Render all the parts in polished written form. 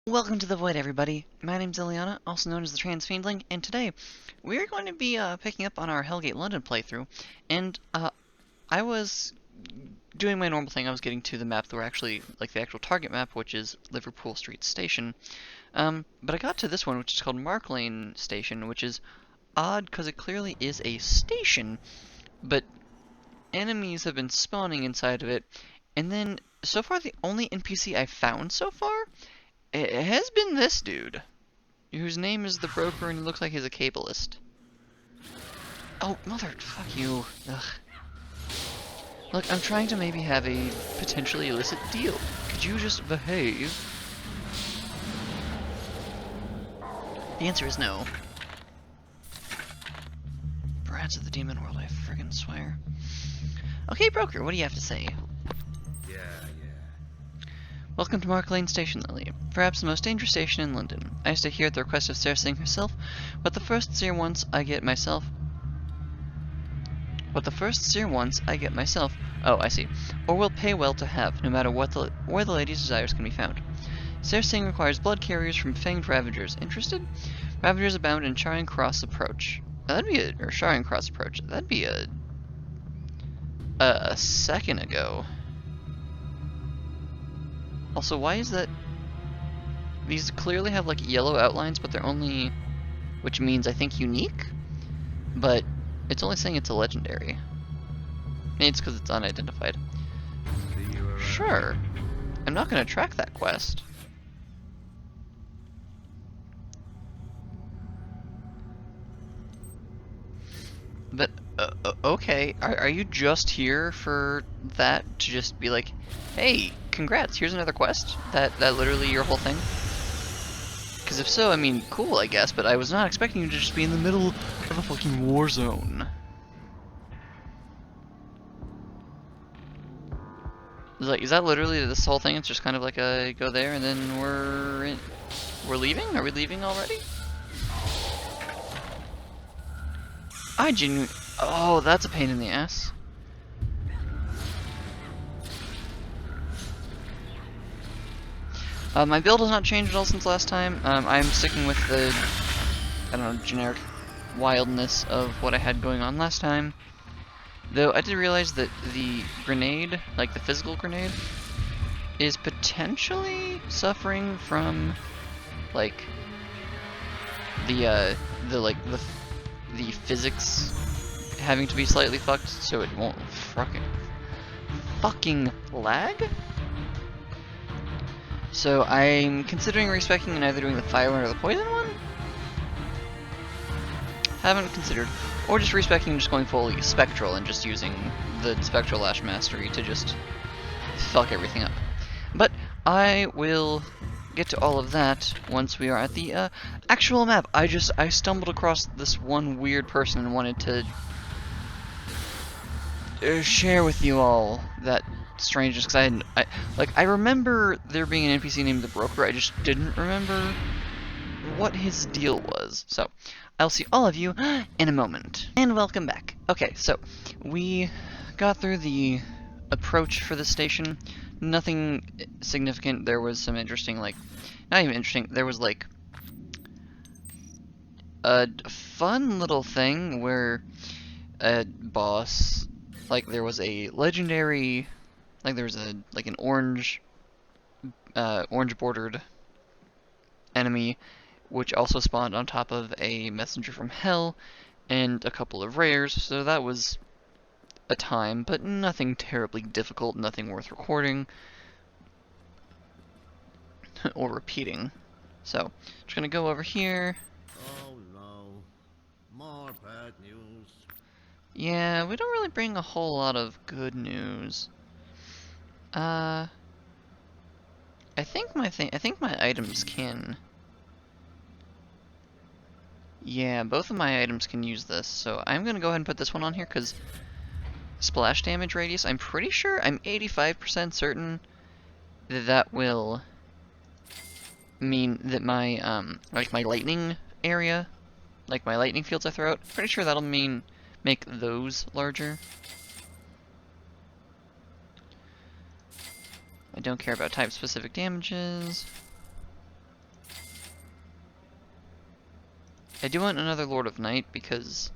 Welcome to the Void, everybody. My name's Ileana, also known as the Trans Fiendling, and today we're going to be picking up on our Hellgate London playthrough. And I was doing my normal thing. I was getting to the map that we're actually, like the actual target map, which is Liverpool Street Station. But I got to this one, which is called Mark Lane Station, which is odd because it clearly is a station, but enemies have been spawning inside of it. And then, so far, the only NPC I've found so far it has been this dude, whose name is the broker and he looks like he's a cabalist. Oh, mother, fuck you. Ugh. Look, I'm trying to maybe have a potentially illicit deal. Could you just behave? The answer is no. Brats of the demon world, I friggin' swear. Okay, broker, what do you have to say? Welcome to Mark Lane Station, Lily. Perhaps the most dangerous station in London. I stay here at the request of Sarah Singh herself, but the first seer wants I get myself. Oh, I see. Or will pay well to have, no matter where the lady's desires can be found. Sarah Singh requires blood carriers from fanged ravagers. Interested? Ravagers abound in Charing Cross approach. Charing Cross approach. That'd be a second ago. Also, why is that? These clearly have like yellow outlines, but they're only, which means I think unique, but it's only saying it's a legendary. Maybe it's because it's unidentified. Sure. I'm not going to track that quest. But, okay, are you just here for that to just be like, hey, congrats, here's another quest? That literally your whole thing? Because if so, I mean, cool, I guess, but I was not expecting you to just be in the middle of a fucking war zone. Like, is that literally this whole thing? It's just kind of like a go there and then we're leaving? Are we leaving already? Oh, that's a pain in the ass. My build has not changed at all since last time. I'm sticking with the, I don't know, generic wildness of what I had going on last time. Though I did realize that the grenade, like the physical grenade, is potentially suffering from, like, the physics having to be slightly fucked, so it won't fucking lag. So I'm considering respecing and either doing the fire one or the poison one. Haven't considered, or just respecting and just going fully spectral and just using the spectral lash mastery to just fuck everything up. But I will get to all of that once we are at the actual map. I stumbled across this one weird person and wanted to share with you all that strangeness, because I remember there being an NPC named the Broker. I just didn't remember what his deal was. So I'll see all of you in a moment. And welcome back. Okay, so we got through the approach for the station. Nothing significant. There was some interesting, like, not even interesting, there was like a fun little thing where a boss, like, there was a legendary, like, there was an orange bordered enemy, which also spawned on top of a messenger from hell and a couple of rares, so that was a time, but nothing terribly difficult, nothing worth recording or repeating. So, just gonna go over here. Oh no, more bad news. Yeah, we don't really bring a whole lot of good news. I think my items can. Yeah, both of my items can use this, so I'm gonna go ahead and put this one on here, because splash damage radius, I'm pretty sure, I'm 85% certain that that will mean that my, like my lightning area, like my lightning fields I throw out, pretty sure that'll make those larger. I don't care about type-specific damages. I do want another Lord of Night because...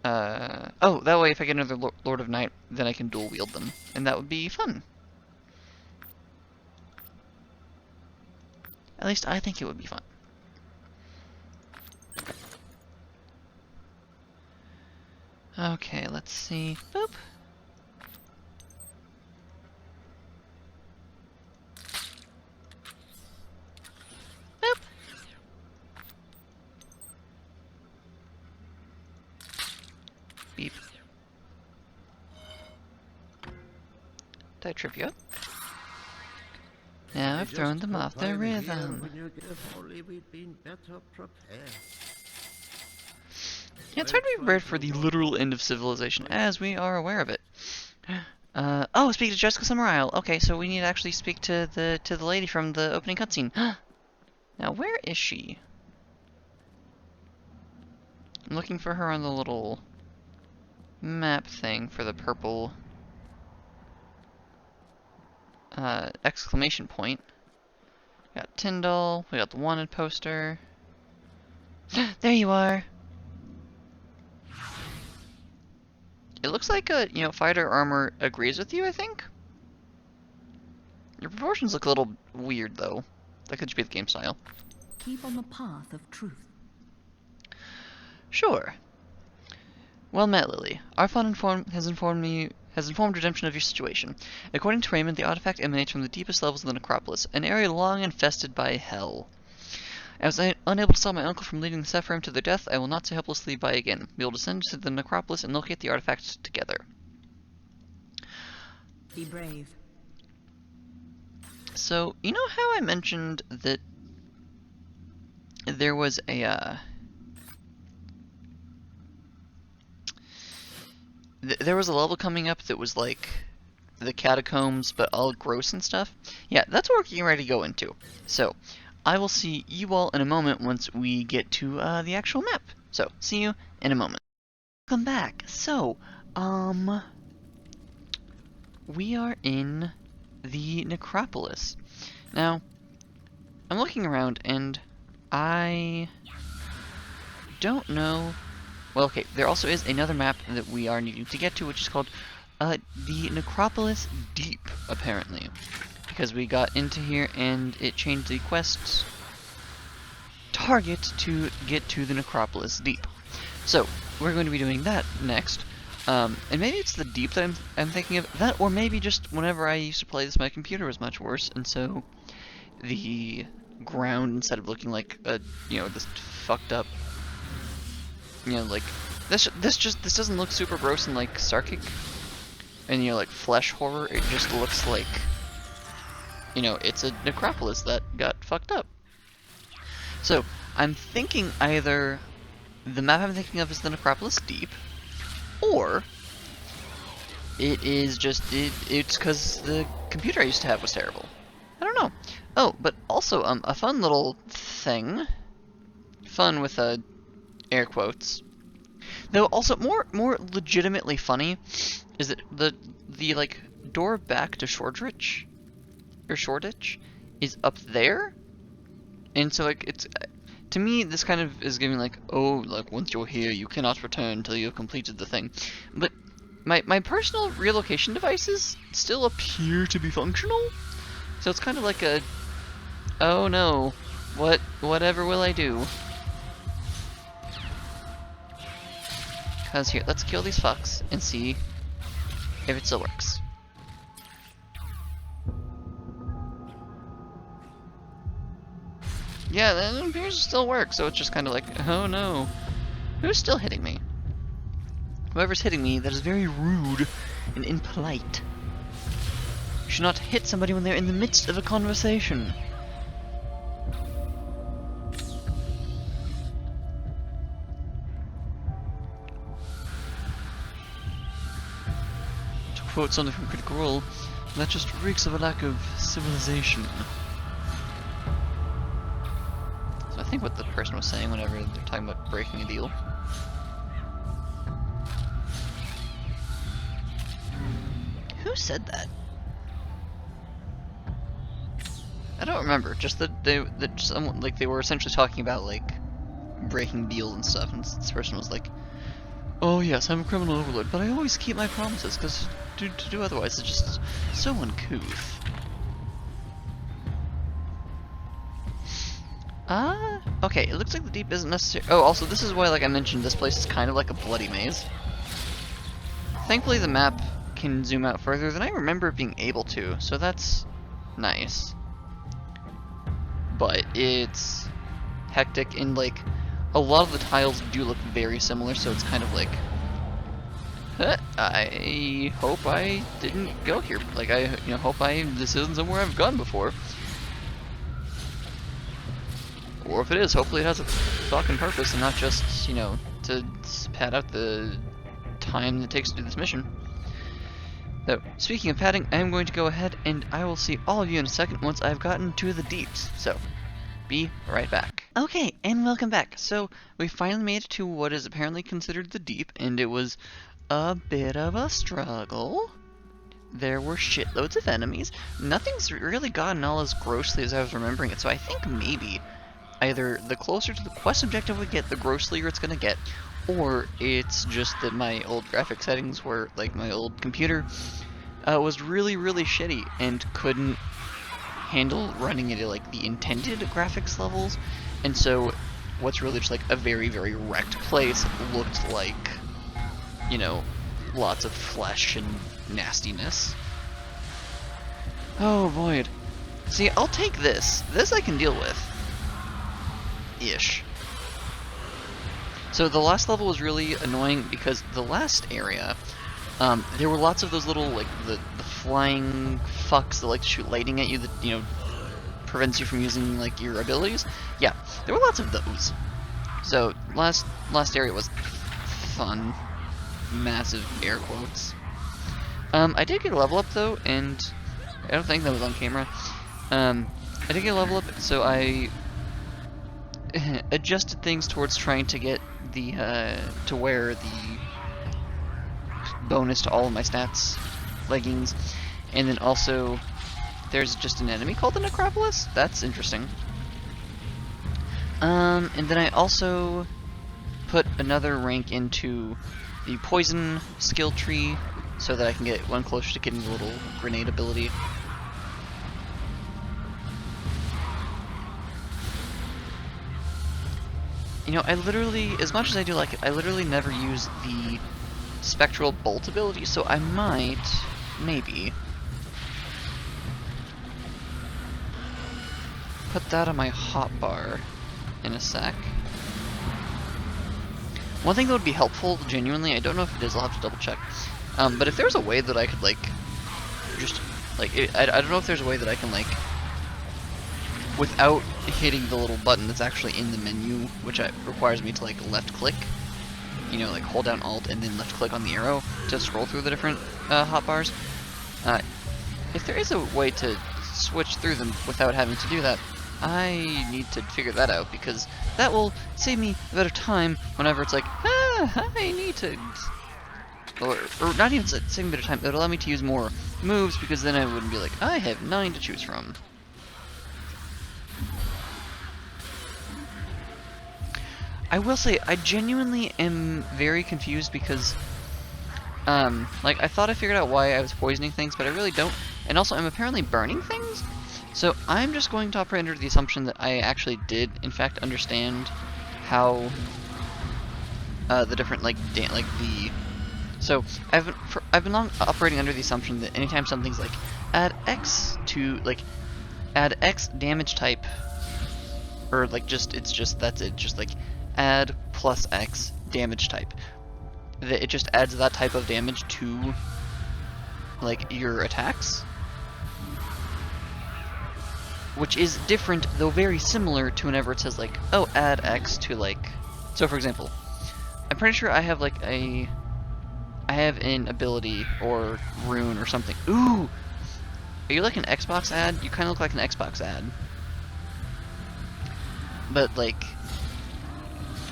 oh, that way if I get another Lord of Night, then I can dual wield them. And that would be fun. At least I think it would be fun. Okay, let's see. Boop. Boop. Beep. Did I trip you up? Now I've thrown them off their rhythm. Yeah, it's hard to be prepared for the literal end of civilization, as we are aware of it. Oh, speak to Jessica Summerisle. Okay, so we need to actually speak to the lady from the opening cutscene. Now, where is she? I'm looking for her on the little map thing for the purple exclamation point. We got Tyndall, we got the wanted poster. There you are! It looks like fighter armor agrees with you, I think? Your proportions look a little weird, though. That could just be the game style. Keep on the path of truth. Sure. Well met, Lily. Our fund has informed Redemption of your situation. According to Raymond, the artifact emanates from the deepest levels of the necropolis, an area long infested by hell. As I was unable to stop my uncle from leading the Sephirim to their death, I will not so helplessly by again. We will descend to the necropolis and locate the artifact together. Be brave. So, you know how I mentioned that there was a, there was a level coming up that was like the catacombs, but all gross and stuff? Yeah, that's what we're getting ready to go into. So, I will see you all in a moment once we get to the actual map. So, see you in a moment. Welcome back. So, we are in the necropolis. Now, I'm looking around and I don't know. Well, okay, there also is another map that we are needing to get to, which is called the Necropolis Deep, apparently. Because we got into here and it changed the quest target to get to the Necropolis Deep. So, we're going to be doing that next. And maybe it's the Deep that I'm thinking of. That, or maybe just whenever I used to play this, my computer was much worse, and so the ground, instead of looking like a, this fucked up, like, this doesn't look super gross and, like, sarkic, and, like, flesh horror. It just looks like, it's a necropolis that got fucked up. So, I'm thinking either the map I'm thinking of is the Necropolis Deep, or it is just, it's because the computer I used to have was terrible. I don't know. Oh, but also, a fun little thing, fun with, air quotes, though also more legitimately funny, is that the like, door back to Shoreditch, is up there, and so, like, it's, to me, this kind of is giving, like, oh, like, once you're here, you cannot return until you have completed the thing. But my personal relocation devices still appear to be functional, so it's kind of like a, oh no, whatever will I do? Cause here, let's kill these fucks and see if it still works. Yeah, that appears to still work, so it's just kind of like, oh no. Who's still hitting me? Whoever's hitting me, that is very rude and impolite. You should not hit somebody when they're in the midst of a conversation. To quote something from Critical Role, that just reeks of a lack of civilization. I think what the person was saying whenever they're talking about breaking a deal. Who said that? I don't remember. Just that someone, like, they were essentially talking about, like, breaking deals and stuff, and this person was like, "Oh yes, I'm a criminal overlord, but I always keep my promises, because to do otherwise is just so uncouth." Okay, it looks like the deep isn't necessary. Oh, also, this is why, like I mentioned, this place is kind of like a bloody maze. Thankfully, the map can zoom out further than I remember it being able to, so that's nice. But it's hectic, and, like, a lot of the tiles do look very similar, so it's kind of like, I hope I didn't go here. Like, I hope this isn't somewhere I've gone before. Or if it is, hopefully it has a fucking purpose and not just, to pad out the time it takes to do this mission. So, speaking of padding, I am going to go ahead and I will see all of you in a second once I've gotten to the deeps. So, be right back. Okay, and welcome back. So, we finally made it to what is apparently considered the deep, and it was a bit of a struggle. There were shitloads of enemies. Nothing's really gotten all as grossly as I was remembering it, so I think maybe either the closer to the quest objective we get, the grosslier it's gonna get, or it's just that my old graphic settings were, like, my old computer was really, really shitty and couldn't handle running it at, like, the intended graphics levels, and so what's really just, like, a very, very wrecked place looked like, lots of flesh and nastiness. Oh, boy. See, I'll take this. This I can deal with. Ish. So the last level was really annoying because the last area, there were lots of those little, like, the flying fucks that like to shoot lightning at you that, prevents you from using, like, your abilities. Yeah, there were lots of those. So last area was fun. Massive air quotes. I did get a level up though, and I don't think that was on camera. I did get a level up, so I adjusted things towards trying to get the to wear the bonus to all of my stats leggings, and then also there's just an enemy called the Necropolis. That's interesting. And then I also put another rank into the poison skill tree so that I can get one closer to getting the little grenade ability. I literally, as much as I do like it, I literally never use the spectral bolt ability, so I might, maybe, put that on my hotbar in a sec. One thing that would be helpful, genuinely, I don't know if it is, I'll have to double check, but if there's a way that I could, like, just, like, I don't know if there's a way that I can, like, without hitting the little button that's actually in the menu, which requires me to, like, left click, like hold down Alt and then left click on the arrow to scroll through the different hotbars. If there is a way to switch through them without having to do that, I need to figure that out, because that will save me a bit of time whenever it's like, I need to, or not even save me a bit of time, it'll allow me to use more moves, because then I wouldn't be like, I have 9 to choose from. I will say, I genuinely am very confused because, like, I thought I figured out why I was poisoning things, but I really don't. And also, I'm apparently burning things? So, I'm just going to operate under the assumption that I actually did, in fact, understand how, the different, like, So, I've been operating under the assumption that anytime something's like, add X damage type, or, like, that's it, just, like, add plus X damage type. That it just adds that type of damage to, like, your attacks. Which is different, though very similar to whenever it says, like, oh, add X to, like... So, for example, I'm pretty sure I have, like, I have an ability, or rune, or something. Ooh! Are you like an Xbox ad? You kind of look like an Xbox ad. But, like...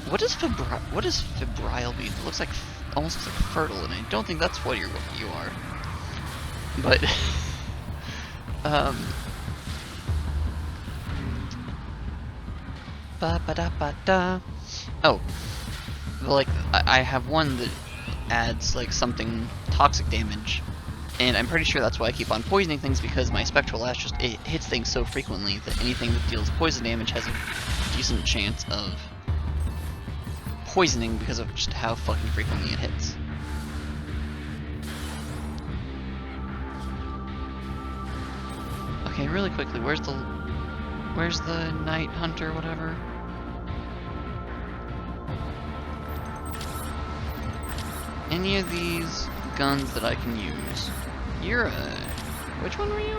What does febrile mean? It looks like, almost looks like fertile, and I don't think that's what you are. But, Ba ba da ba da. Oh, well, like I have one that adds like something toxic damage, and I'm pretty sure that's why I keep on poisoning things, because my spectral lash just it hits things so frequently that anything that deals poison damage has a decent chance of poisoning because of just how fucking frequently it hits. Okay, really quickly, where's the night hunter, whatever? Any of these guns that I can use? You're a... which one were you?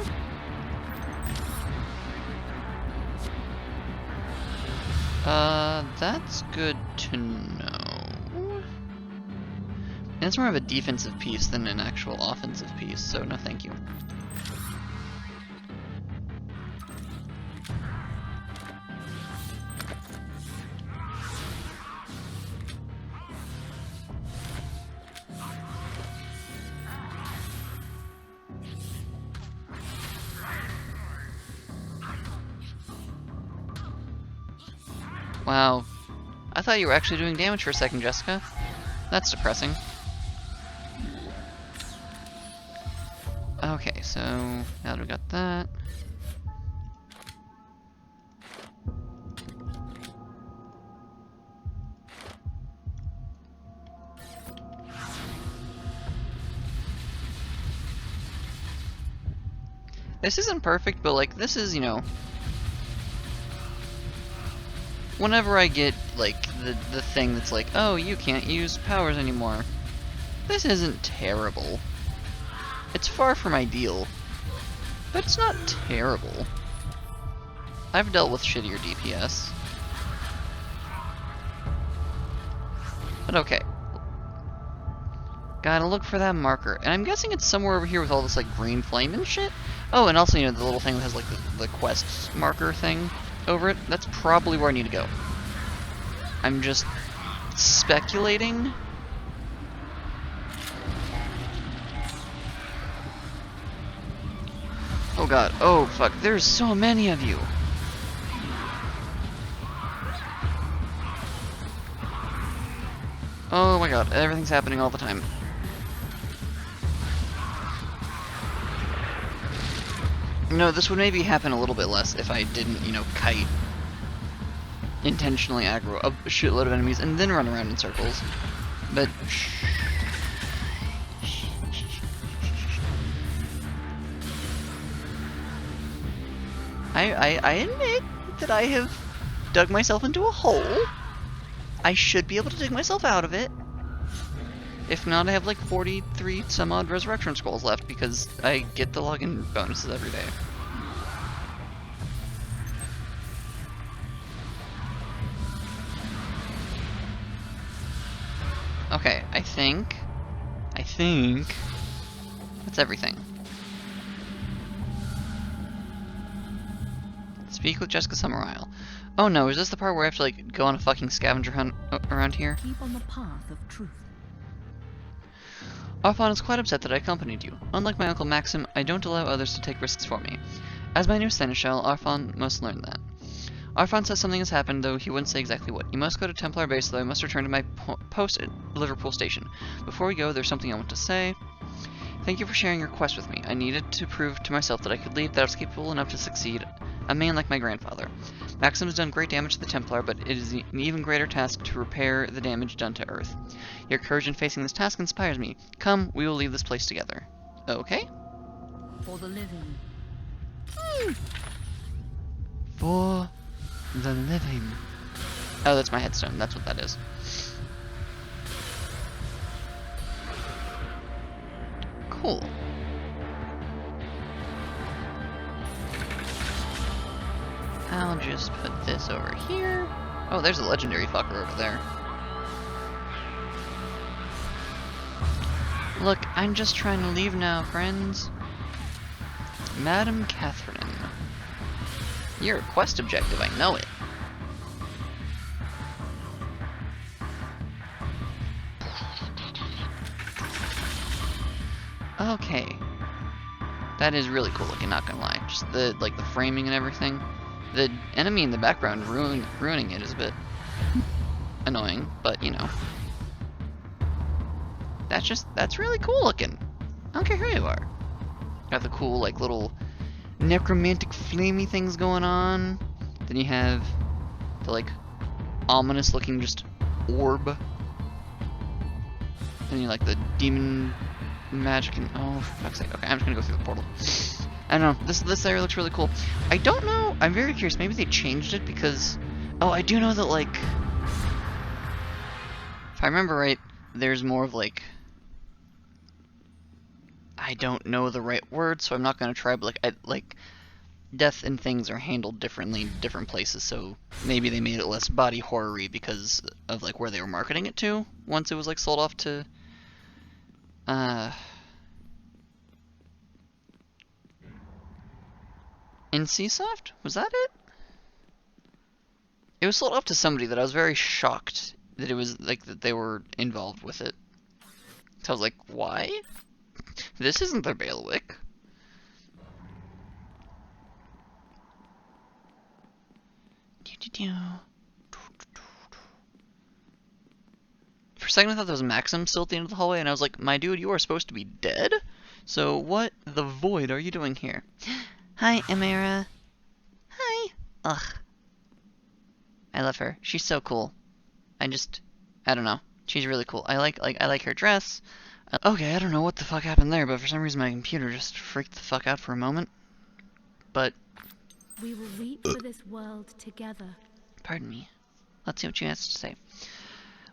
That's good to know. And it's more of a defensive piece than an actual offensive piece, so no thank you. Wow. I thought you were actually doing damage for a second, Jessica. That's depressing. Okay, so now that we got that. This isn't perfect, but like this is, you know, whenever I get, like, the thing that's like, oh, you can't use powers anymore, this isn't terrible. It's far from ideal, but it's not terrible. I've dealt with shittier DPS. But okay. Gotta look for that marker, and I'm guessing it's somewhere over here with all this, like, green flame and shit? Oh, and also, you know, the little thing that has, like, the quest marker thing over it, that's probably where I need to go. I'm just speculating. Oh god, oh fuck, there's so many of you. Oh my god, everything's happening all the time. No, this would maybe happen a little bit less if I didn't, you know, kite intentionally aggro a shitload of enemies and then run around in circles. But I admit that I have dug myself into a hole. I should be able to dig myself out of it. If not, I have like 43 some odd resurrection scrolls left because I get the login bonuses every day. Okay, I think that's everything. Speak with Jessica Summerisle. Oh no, is this the part where I have to like go on a fucking scavenger hunt around here? Keep on the path of truth. Arfon is quite upset that I accompanied you. Unlike my uncle Maxim, I don't allow others to take risks for me. As my new seneschal, Arfon must learn that. Arfon says something has happened, though he wouldn't say exactly what. You must go to Templar Base, though I must return to my post at Liverpool Station. Before we go, there's something I want to say. Thank you for sharing your quest with me. I needed to prove to myself that I could lead, that I was capable enough to succeed. A man like my grandfather. Maxim has done great damage to the Templar, but it is an even greater task to repair the damage done to Earth. Your courage in facing this task inspires me. Come, we will leave this place together. Okay? For the living. For the living. Oh, that's my headstone. That's what that is. Cool. I'll just put this over here. Oh, there's a legendary fucker over there. Look, I'm just trying to leave now, friends. Madam Catherine. You're a quest objective, I know it. Okay. That is really cool looking, not gonna lie. Just the, like, the framing and everything. The enemy in the background ruining it is a bit annoying, but you know. That's really cool looking. I don't care who you are. Got the cool, like, little necromantic flamey things going on. Then you have the, like, ominous looking just orb. Then you like the demon magic and oh, for fuck's sake. Okay, I'm just gonna go through the portal. I don't know. This area looks really cool. I don't know. I'm very curious. Maybe they changed it because oh, I do know that like if I remember right, there's more of like I don't know the right word, so I'm not gonna try. But like death and things are handled differently in different places. So maybe they made it less body horror-y because of like where they were marketing it to. Once it was like sold off to NCSoft? Was that it? It was sold off to somebody that I was very shocked that it was like that they were involved with it. So I was like, why? This isn't their bailiwick. For a second I thought there was Maxim still at the end of the hallway, and I was like, my dude, you are supposed to be dead? So what the void are you doing here? Hi, Amira. Hi. Ugh. I love her. She's so cool. I don't know. She's really cool. I like her dress. Okay, I don't know what the fuck happened there, but for some reason my computer just freaked the fuck out for a moment. But we will reach for this world together. Pardon me. Let's see what she has to say.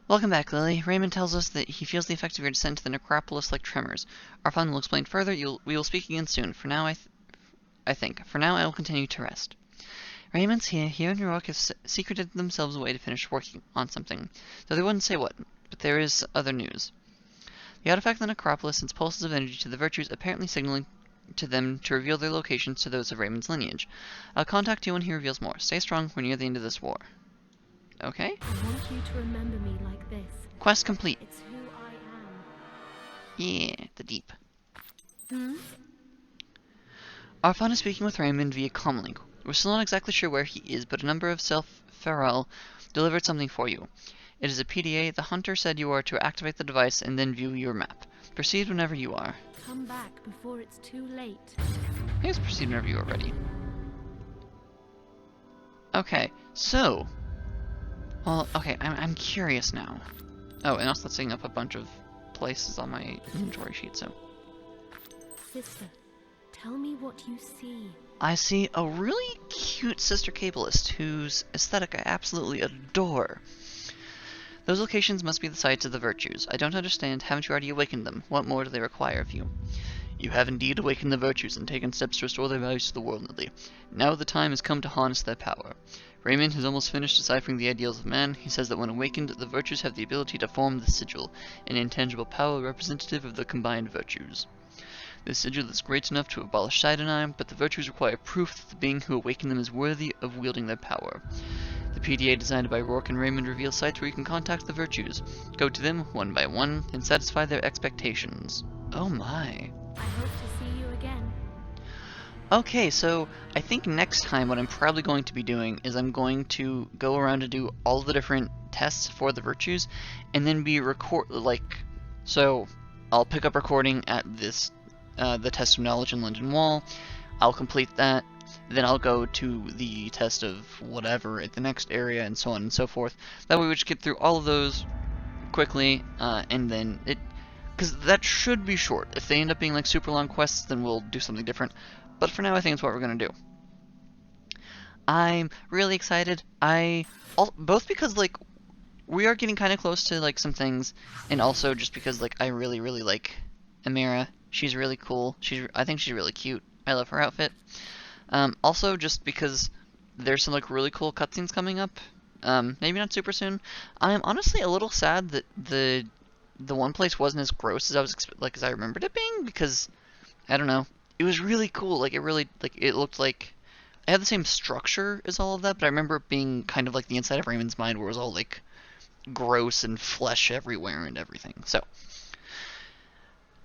Welcome back, Lily. Raymond tells us that he feels the effects of your descent to the necropolis like tremors. Our fun will explain further. We will speak again soon. For now, I think. For now, I will continue to rest. Raymond's here. He and Rourke have secreted themselves away to finish working on something. Though they wouldn't say what. But there is other news. The artifact of the necropolis sends pulses of energy to the virtues, apparently signaling to them to reveal their locations to those of Raymond's lineage. I'll contact you when he reveals more. Stay strong. We're near the end of this war. Okay? I want you to remember me like this. Quest complete. It's who I am. Yeah, the deep. Hmm? Our fun is speaking with Raymond via comlink. We're still not exactly sure where he is, but a number of Self-Feral delivered something for you. It is a PDA. The hunter said you are to activate the device and then view your map. Proceed whenever you are. Come back before it's too late. Please proceed whenever you are ready. Okay, so... Well, okay, I'm curious now. Oh, and also that's setting up a bunch of places on my inventory sheet, so... Sister, tell me what you see. I see a really cute sister cabalist whose aesthetic I absolutely adore. Those locations must be the sites of the virtues. I don't understand. Haven't you already awakened them? What more do they require of you? You have indeed awakened the virtues and taken steps to restore their values to the world, Lily. Now the time has come to harness their power. Raymond has almost finished deciphering the ideals of man. He says that when awakened, the virtues have the ability to form the sigil, an intangible power representative of the combined virtues. This sigil is great enough to abolish Sidonai, but the virtues require proof that the being who awakened them is worthy of wielding their power. The PDA designed by Rourke and Raymond reveals sites where you can contact the virtues. Go to them, one by one, and satisfy their expectations. Oh my. I hope to see you again. Okay, so I think next time what I'm probably going to be doing is I'm going to go around and do all the different tests for the virtues, and then so I'll pick up recording at this, the test of knowledge in London Wall. I'll complete that. Then I'll go to the test of whatever at the next area, and so on and so forth. That way we just get through all of those quickly, and then because that should be short. If they end up being like super long quests, then we'll do something different. But for now, I think it's what we're gonna do. I'm really excited. Both because like we are getting kind of close to like some things, and also just because like I really like Amira. She's really cool. I think she's really cute. I love her outfit. Also, just because there's some like really cool cutscenes coming up. Maybe not super soon. I'm honestly a little sad that the one place wasn't as gross as as I remembered it being, because I don't know. It was really cool. Like it looked like it had the same structure as all of that, but I remember it being kind of like the inside of Raymond's mind, where it was all like gross and flesh everywhere and everything. So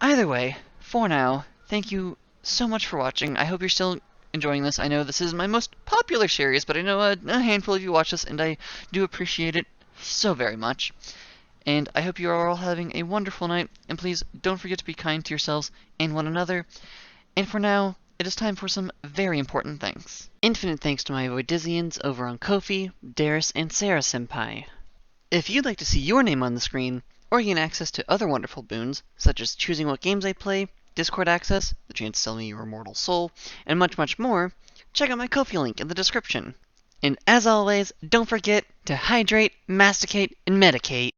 either way, for now, thank you so much for watching. I hope you're still enjoying this. I know this is my most popular series, but I know a handful of you watch this, and I do appreciate it so very much. And I hope you are all having a wonderful night, and please don't forget to be kind to yourselves and one another. And for now, it is time for some very important thanks. Infinite thanks to my Voidizians over on Ko-fi, Darius, and Sarah Senpai. If you'd like to see your name on the screen, or gain access to other wonderful boons, such as choosing what games I play, Discord access, the chance to sell me your immortal soul, and much, much more, check out my Ko-fi link in the description. And as always, don't forget to hydrate, masticate, and medicate.